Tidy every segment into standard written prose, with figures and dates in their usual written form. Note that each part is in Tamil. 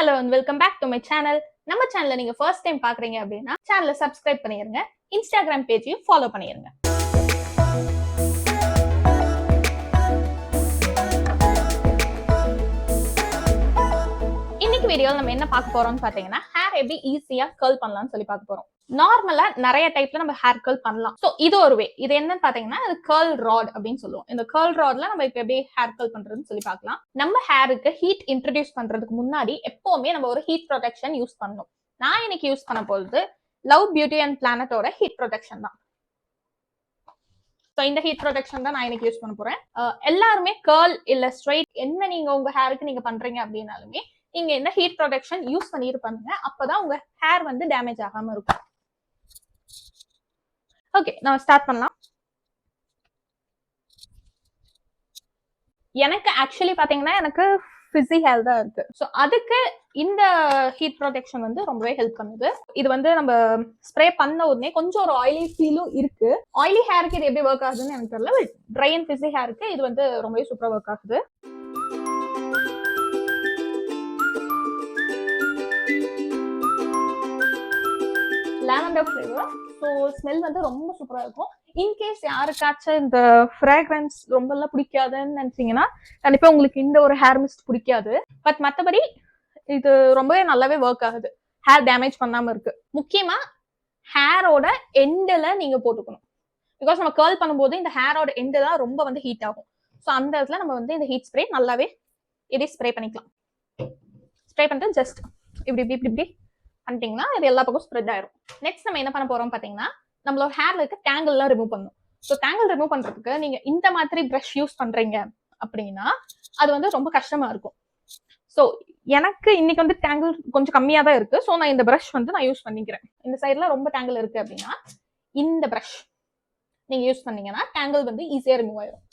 Hello and welcome back to my channel. நம்ம சேனலை நீங்க ஃபர்ஸ்ட் டைம் பாக்குறீங்க அப்படின்னா சேனலை சப்ஸ்கிரைப் பண்ணிருங்க, இன்ஸ்டாகிராம் பேஜையும் ஃபாலோ பண்ணிருங்க. இன்னைக்கு வீடியோல நம்ம என்ன பார்க்க போறோம்னு பாத்தீங்கன்னா ஹேர் எப்படி ஈஸியா கர்ல் பண்ணலாம்னு சொல்லி பார்க்க போறோம். நார்மலா நிறைய டைப்ல நம்ம ஹேர் கர்ல் பண்ணலாம். சோ இது ஒரு வே. இது என்னன்னு பாத்தீங்கன்னா அது கர்ல் ராட் அப்படின்னு சொல்லுவோம். இந்த கர்ல் ராட்ல நம்ம இப்ப எப்படி ஹேர் கர்ல் பண்றதுன்னு சொல்லி பார்க்கலாம். நம்ம ஹேருக்கு ஹீட் இன்ட்ரடியூஸ் பண்றதுக்கு முன்னாடி எப்பவுமே நம்ம ஒரு ஹீட் ப்ரொடெக்ஷன் யூஸ் பண்ணணும். நான் இன்னைக்கு யூஸ் பண்ண போறது லவ் பியூட்டி அண்ட் பிளானட்டோட ஹீட் ப்ரொடெக்ஷன் தான். இந்த ஹீட் ப்ரொடெக்ஷன் தான் நான் இன்னைக்கு யூஸ் பண்ண போறேன். எல்லாருமே கர்ல் இல்ல ஸ்ட்ரைட் என்ன நீங்க உங்க ஹேருக்கு நீங்க பண்றீங்க அப்படின்னாலுமே நீங்க இந்த ஹீட் ப்ரொடெக்ஷன் யூஸ் பண்ணிட்டு பண்ணுங்க. அப்பதான் உங்க ஹேர் வந்து டேமேஜ் ஆகாம இருக்கும். ஓகே, நம்ம ஸ்டார்ட் பண்ணலாம். எனக்கு ஆக்சுவலி பாத்தீங்கன்னா எனக்கு ஃபிஸி ஹேர் தான் இருக்கு. ஸோ அதுக்கு இந்த ஹீட் ப்ரொடெக்ஷன் வந்து ரொம்பவே ஹெல்ப் பண்ணுது. இது வந்து நம்ம ஸ்ப்ரே பண்ண உடனே கொஞ்சம் ஒரு ஆயிலி ஃபீலும் இருக்கு. ஆயிலி ஹேருக்கு இது எப்படி ஒர்க் ஆகுதுன்னு எனக்கு தெரியல. ட்ரை அண்ட் ஃபிஸி ஹேருக்கு இது வந்து ரொம்பவே சூப்பரா ஒர்க் ஆகுது. Lavender flavour. ஸோ ஸ்மெல் வந்து ரொம்ப சூப்பரா இருக்கும். இன்கேஸ் யாருக்காச்சும் இந்த ஃப்ராக்ரன்ஸ் ரொம்ப எல்லாம் பிடிக்காதுன்னு நினைச்சீங்கன்னா கண்டிப்பா உங்களுக்கு இந்த ஒரு ஹேர் மிஸ்ட் பிடிக்காது. பட் மற்றபடி இது ரொம்பவே நல்லாவே ஒர்க் ஆகுது. ஹேர் டேமேஜ் பண்ணாம இருக்கு. முக்கியமா ஹேரோட எண்டில் நீங்க போட்டுக்கணும். பிகாஸ் நம்ம கர்ல் பண்ணும்போது இந்த ஹேரோட எண்டு தான் ரொம்ப வந்து ஹீட் ஆகும். ஸோ அந்த இடத்துல நம்ம வந்து இந்த ஹீட் ஸ்ப்ரே நல்லாவே இதே ஸ்ப்ரே பண்ணிக்கலாம். ஸ்ப்ரே பண்ணிட்டு ஜஸ்ட் இப்படி இப்படி இப்படி இப்படி பண்ணிட்டீங்கன்னா இது எல்லா பக்கம் ஸ்ப்ரெட் ஆயிரும். நெக்ஸ்ட் நம்ம என்ன பண்ண போறோம் பாத்தீங்கன்னா நம்மளோட ஹேர்ல இருக்க டேங்கிள் எல்லாம் ரிமூவ் பண்ணணும். ஸோ டேங்கிள் ரிமூவ் பண்றதுக்கு நீங்க இந்த மாதிரி பிரஷ் யூஸ் பண்றீங்க அப்படின்னா அது வந்து ரொம்ப கஷ்டமா இருக்கும். ஸோ எனக்கு இன்னைக்கு வந்து டேங்கிள் கொஞ்சம் கம்மியா தான் இருக்கு. ஸோ நான் இந்த பிரஷ் வந்து நான் யூஸ் பண்ணிக்கிறேன். இந்த சைட்ல ரொம்ப டேங்கிள் இருக்கு அப்படின்னா இந்த பிரஷ் நீங்க யூஸ் பண்ணீங்கன்னா டேங்கிள் வந்து ஈஸியா ரிமூவ் ஆயிரும்.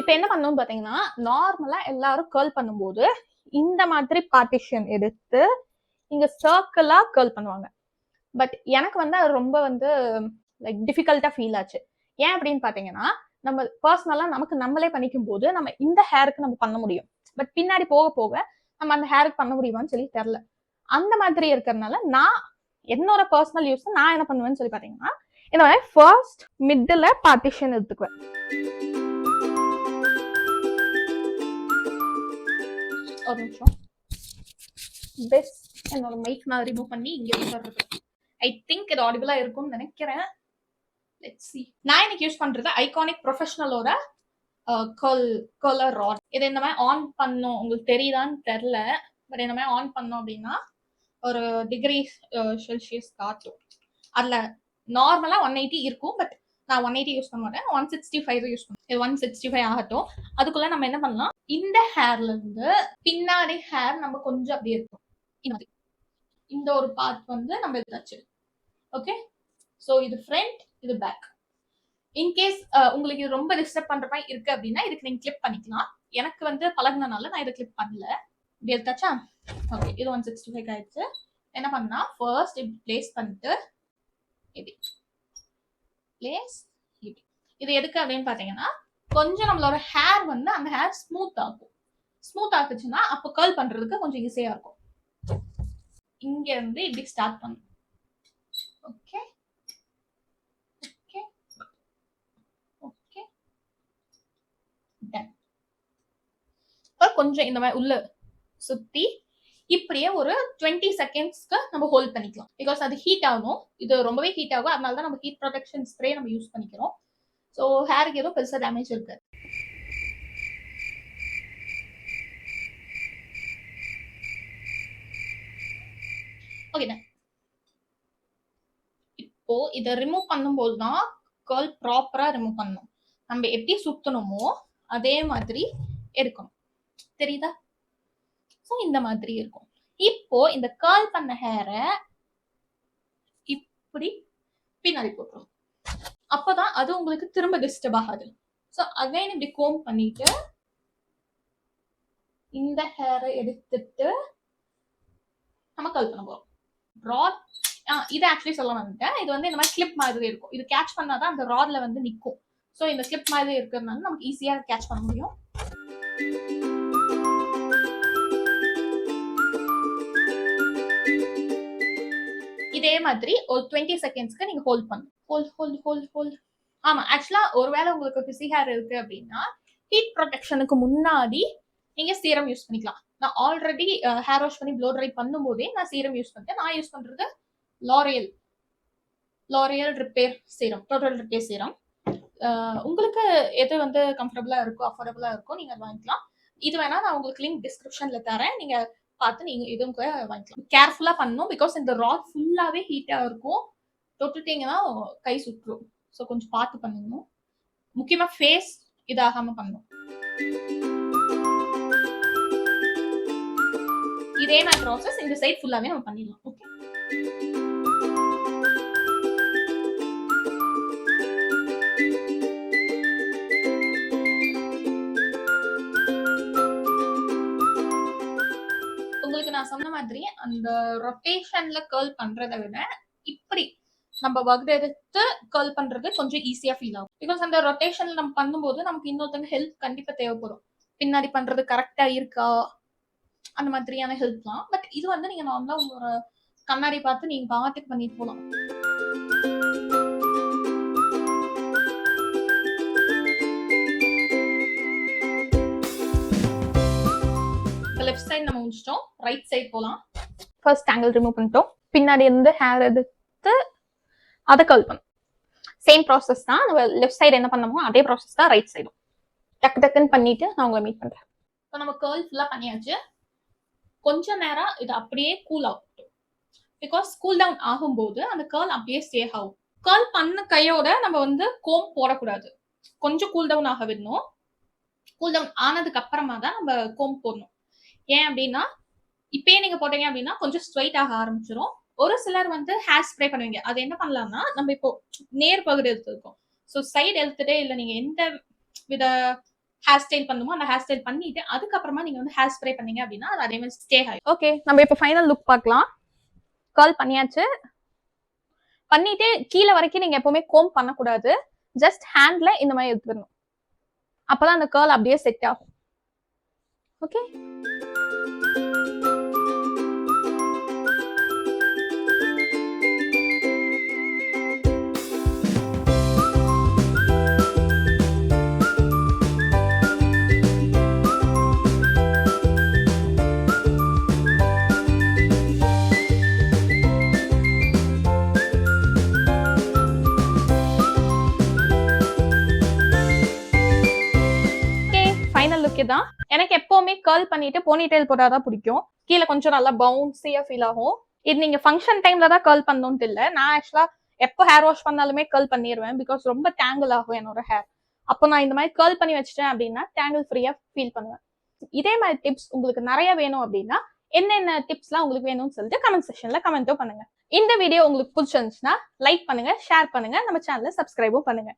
இப்ப என்ன பண்ணணும் பாத்தீங்கன்னா நார்மலா எல்லாரும் கர்ல் பண்ணும்போது இந்த மாதிரி பார்ட்டிஷன் எடுத்து இங்க சர்க்கிளா கர்ல் பண்ணுவாங்க. பட் எனக்கு வந்து அது ரொம்ப வந்து லைக் டிஃபிகல்ட்டா ஃபீல் ஆச்சு. ஏன் அப்படின்னு பாத்தீங்கன்னா நம்ம பர்சனலா நமக்கு நம்மளே பண்ணிக்கும் போது நம்ம இந்த ஹேருக்கு நம்ம பண்ண முடியும். பட் பின்னாடி போக போக நம்ம அந்த ஹேருக்கு பண்ண முடியுமான்னு சொல்லி தெரியல. அந்த மாதிரி இருக்கிறதுனால நான் என்னோட பர்சனல் யூஸ் நான் என்ன பண்ணுவேன்னு சொல்லி பாத்தீங்கன்னா இந்த மாதிரி ஃபர்ஸ்ட் மிடில் பார்ட்டிஷன் எடுத்துக்குவேன். ஒரு நிமிஷம். பெஸ்ட் என்னோட மைக் நான் ரிமூவ் பண்ணி இங்க வச்சிடுறது. ஐ திங்க் இது ஆடிபிளா இருக்கும்னு நினைக்கிறேன். Let's see. நான் இன்னைக்கு யூஸ் பண்றது ஐகானிக் ப்ரொஃபஷனலோட கர்லர் ராட். இது இந்த மாதிரி ஆன் பண்ணோம், உங்களுக்கு தெரியுதான்னு தெரியல. பட் இந்த மாதிரி ஆன் பண்ணோம் அப்படின்னா ஒரு டிகிரி செல்சியஸ் காட்டும். அதுல நார்மலா 180 இருக்கும். பட் நான் 180 யூஸ் பண்ண மாட்டேன், 165 யூஸ் பண்ணுவேன். 165 ஆகட்டும். அதுக்குள்ள நம்ம என்ன பண்ணலாம், இந்த ஹேர்ல இருந்து பின்னாடி ஹேர் நம்ம கொஞ்சம் அப்படியே இருக்கும். இந்த ஒரு பார்ட் வந்து நம்ம எடுத்தாச்சு. ஓகே, சோ இது ஃப்ரண்ட், இது பேக். இன்கேஸ் உங்களுக்கு இது ரொம்ப டிஸ்டர்ப் பண்ற மாதிரி இருக்கு அப்படின்னா இதுக்கு நீங்க கிளிப் பண்ணிக்கலாம். எனக்கு வந்து பழகினால நான் இதை கிளிப் பண்ணல. இப்படி எடுத்தாச்சா? ஓகே, இது 165 ஆயிடுச்சு. என்ன பண்ணா ஃபர்ஸ்ட் இப்படி பிளேஸ் பண்ணிட்டு இப்படி பிளேஸ் இப்படி. இது எதுக்கு அப்படின்னு பாத்தீங்கன்னா கொஞ்சம் நம்மளோட ஹேர் வந்து அந்த ஹேர் ஸ்மூத் ஆகும். ஸ்மூத் ஆகுச்சுன்னா அப்போ கர்ல் பண்றதுக்கு கொஞ்சம் ஈஸியா இருக்கும். இங்க இருந்து இப்படி ஸ்டார்ட் பண்ணும். Okay okay okay done. கொஞ்சம் இந்த மாதிரி உள்ள சுத்தி இப்படியே ஒரு 20 செகண்ட்ஸ்க்கு நம்ம ஹோல்ட் பண்ணிக்கலாம். பிகாஸ் அது ஹீட் ஆகும். இது ரொம்பவே ஹீட் ஆகும். அதனால தான் நம்ம ஹீட் ப்ரொடெக்ஷன் ஸ்ப்ரே நம்ம யூஸ் பண்ணிக்கிறோம். ஸோ ஹேருக்கு எதுவும் பெருசா டேமேஜ் இருக்கு. ஓகே, இப்போ இதை ரிமூவ் பண்ணும்போது தான் கர்ல் ப்ராப்பரா ரிமூவ் பண்ணணும். நம்ம எப்படி சுத்தணுமோ அதே மாதிரி எடுக்கணும். தெரியுதா? ஸோ இந்த மாதிரி இருக்கும். இப்போ இந்த கர்ல் பண்ண ஹேரை இப்படி பின்னாடி போட்டுரும். அப்பதான் அது உங்களுக்கு திரும்ப டிஸ்டர்ப் ஆகாது. ஸோ அகைன் இப்படி கோம் பண்ணிட்டு இந்த ஹேரை எடுத்துட்டு நம்ம கர்ல் பண்ண போறோம். ராட் இது ஆக்சுவலி சொல்ல வந்துட்டேன். இது வந்து இந்த மாதிரி கிளிப் மாதிரி இருக்கும். இது கேட்ச் பண்ணாதான் அந்த ராட்ல வந்து நிற்கும். ஸோ இந்த கிளிப் மாதிரி இருக்கிறதுனால நமக்கு ஈஸியா கேட்ச் பண்ண முடியும். இதே மாதிரி ஒரு 20 செகண்ட்ஸ்க்கு நீங்க ஹோல்ட் பண்ணணும். ஹோல்ட். ஆமா, ஆக்சுவலா ஒருவேளை உங்களுக்கு ஃபிஸி ஹேர் இருக்கு அப்படின்னா ஹீட் ப்ரொடெக்ஷனுக்கு முன்னாடி நீங்க சீரம் யூஸ் பண்ணிக்கலாம். நான் ஆல்ரெடி ஹேர் வாஷ் பண்ணி ப்ளோ ட்ரை பண்ணும்போதே நான் சீரம் யூஸ் பண்ணிட்டேன். நான் யூஸ் பண்றது L'Oréal repair serum, total repair serum. உங்களுக்கு எது வந்து கம்ஃபர்டபுளா இருக்கோ, அஃபோர்டபுளா இருக்கோ நீங்க வாங்கிக்கலாம். இது வேணா நான் உங்களுக்கு லிங்க் டிஸ்கிரிப்ஷன்ல தரேன். நீங்க பார்த்து நீங்க இதுவும் கூட வாங்கிக்கலாம். கேர்ஃபுல்லா பண்ணணும். பிகாஸ் இந்த ராட் ஃபுல்லாவே ஹீட்டா இருக்கும். தொட்டுட்டீங்கன்னா கை சுற்றும். ஸோ கொஞ்சம் பார்த்து பண்ணணும். முக்கியமா ஃபேஸ் இதாகாம பண்ணணும். இதே மாதிரி ப்ராசஸ் இந்த சைட் ஃபுல்லாவே நம்ம பண்ணிடலாம். ஓகே, உங்களுக்கு நான் சொன்ன மாதிரி அந்த ரொட்டேஷன்ல கர்ல் பண்றதை விட இப்படி நம்ம வகுடு எடுத்து கர்ல் பண்றது கொஞ்சம் ஈஸியா ஃபீல் ஆகும். பிகாஸ் அந்த ரொட்டேஷன் நம்ம பண்ணும்போது நமக்கு இன்னொருத்தங்க ஹெல்ப் கண்டிப்பா தேவைப்படும். பின்னாடி பண்றது கரெக்டா இருக்கா அந்த மாதிரியான ஹெல்ப்லாம். பட் இது வந்து நீங்க நார்மலா உங்களோட கண்ணாடி பார்த்து நீங்க பாட்டுக்கு பண்ணிட்டு போகலாம். லெஃப்ட் சைடு நம்ம முடிச்சிட்டோம். ரைட் சைடு போலாம். ஃபர்ஸ்ட் ஆங்கிள் ரிமூவ் பண்ணிட்டோம். பின்னாடி இருந்து ஹேர் எடுத்து அதை கர்ல் பண்ணும். சேம் ப்ராசஸ் தான். நம்ம லெஃப்ட் சைடு என்ன பண்ணமோ அதே ப்ராசஸ் தான் ரைட் சைடும். டக்குன்னு பண்ணிட்டு நான் உங்களை மீட் பண்றேன். இப்போ நம்ம கர்ல் ஃபுல்லா பண்ணியாச்சு. கொஞ்ச நேரம் இது அப்படியே கூல் ஆகட்டும். பிகாஸ் கூல் டவுன் ஆகும்போது அந்த கர்ல் அப்படியே ஸ்டே ஆகும். கர்ல் பண்ண கையோட நம்ம வந்து கோம் போடக்கூடாது. கொஞ்சம் கூல் டவுன் ஆக விடணும். கூல் டவுன் ஆனதுக்கு அப்புறமா தான் நம்ம கோம் போடணும். ஏன் அப்படின்னா இப்பயே நீங்க போட்டீங்க அப்படின்னா கொஞ்சம் ஸ்ட்ரைட் ஆக ஆரம்பிச்சிடும். ஒரு சிலர் வந்து ஹேர் ஸ்ப்ரே பண்ணுவீங்க. அது என்ன பண்ணலாம்னா நம்ம இப்போ நேர் பகுதி எடுத்துருக்கோம். ஸோ சைடு எடுத்துட்டே இல்லை நீங்க எந்த வித ஹேர் ஸ்டைல் பண்ணுமோ அந்த ஹேர் ஸ்டைல் பண்ணிட்டு அதுக்கப்புறமா நீங்க வந்து ஹேர் ஸ்ப்ரே பண்ணீங்க அப்படின்னா அது அதே மாதிரி ஸ்டே ஆகும். ஓகே, நம்ம இப்போ ஃபைனல் லுக் பார்க்கலாம். கர்ல் பண்ணியாச்சு. பண்ணிட்டு கீழே வரைக்கும் நீங்க எப்பவுமே கோம் பண்ணக்கூடாது. ஜஸ்ட் ஹேண்ட்ல இந்த மாதிரி எடுத்துக்கணும். அப்பதான் அந்த கர்ல் அப்படியே செட் ஆகும். ஓகே, தான் எனக்கு எப்பவுமே கர்ல் பண்ணிட்டு போனிடெயில் போட்டாதான் பிடிக்கும். கீழே கொஞ்சம் நல்லா பவுன்சியா ஃபீல் ஆகும். இது நீங்க ஃபங்க்ஷன் டைம்ல தான் கர்ல் பண்ணணும்னு இல்ல. நான் ஆக்சுவலா எப்போ ஹேர் வாஷ் பண்ணாலுமே கர்ல் பண்ணிடுவேன். பிகாஸ் ரொம்ப டேங்கிள் ஆகும் என்னோட ஹேர். அப்போ நான் இந்த மாதிரி கர்ல் பண்ணி வச்சிட்டேன் அப்படின்னா டேங்கிள் ஃப்ரீயா ஃபீல் பண்ணுவேன். இதே மாதிரி டிப்ஸ் உங்களுக்கு நிறைய வேணும் அப்படின்னா என்னென்ன டிப்ஸ்லாம் உங்களுக்கு வேணும்னு சொல்லிட்டு கமெண்ட் செக்ஷன்ல கமெண்ட்டும் பண்ணுங்க. இந்த வீடியோ உங்களுக்கு பிடிச்சிருந்துச்சுன்னா லைக் பண்ணுங்க, ஷேர் பண்ணுங்க, நம்ம சேனலை சப்ஸ்கிரைபும் பண்ணுங்க.